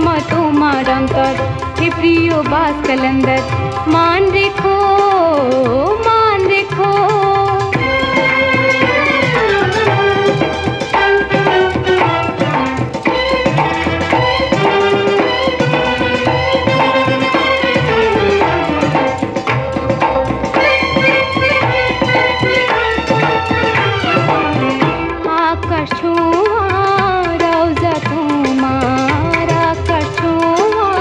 দয়াময় তোমার অন্তর হে প্রিয় বাস কালান্দার মান রেখো মান রেখো। আকাশ ছোঁয়া রওজা তোমার, আকাশ ছোঁয়া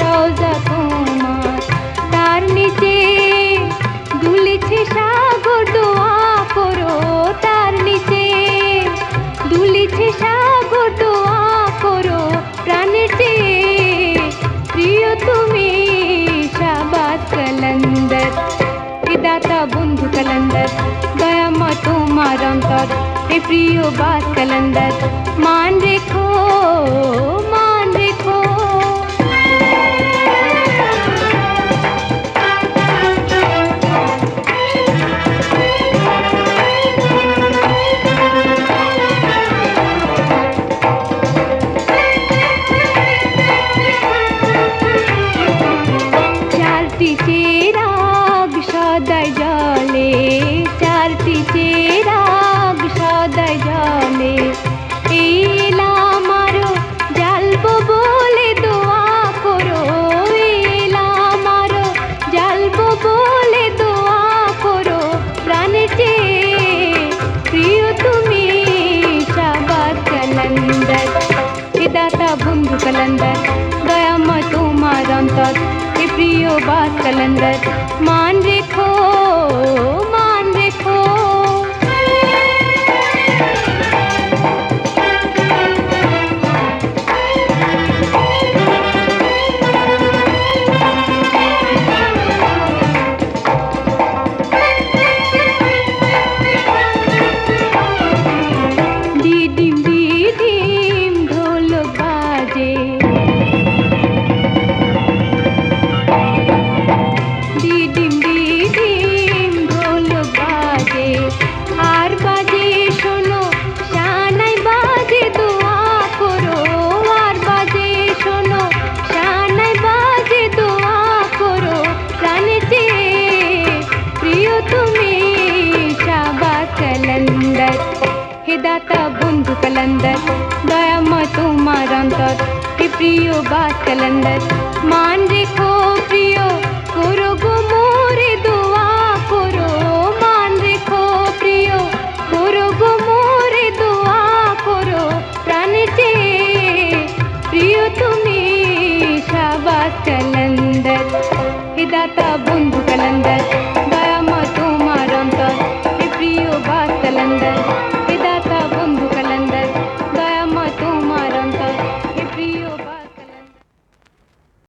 রওজা তোমার, তার নিচে দুলেছে সাগর দোয়া করো, তার নিচে দুলেছে সাগর দোয়া করো প্রাণের চেয়ে প্রিয় তুমি শাহবাজ কালান্দার হে দাতা বন্ধু কালান্দার দয়াময় তোমার অন্তর হে প্রিয় বাস কালান্দার মান রেখো মান রেখো। চারটি চিরাগ সদাই জলে, চারটি চিরাগ সদাই জলে, এলাম আরো জ্বালবো বলে দোয়া করো, এলাম আরো জ্বালবো বলে দোয়া করো প্রাণের চেয়ে প্রিয় তুমি শাহবাজ কালান্দার হে দাতা বন্ধু কালান্দার দয়াময় তোমার অন্তর হে প্রিয় বাস কালান্দার মান রেখো মান রেখো। ডিডিম ডিডিম ঢোলক বাজে, ডিডিম ডিডিম ঢোলক বাজে, আর বাজে শোনো শানাই বাজে দোয়া করো, আর বাজে শোনো শানাই বাজে দোয়া করো প্রাণের চেয়ে প্রিয় তুমি শাহবাজ কালান্দার হে দাতা বন্ধু কালান্দার দয়াময় তোমার অন্তর হে প্রিয় বাস কালান্দার মান রেখো প্রিয় করো গো মোরে দোয়া করো, মান রেখো প্রিয় করো গো মোরে দোয়া করো প্রাণের চেয়ে প্রিয় তুমি শাহবাজ কালান্দার হে দাতা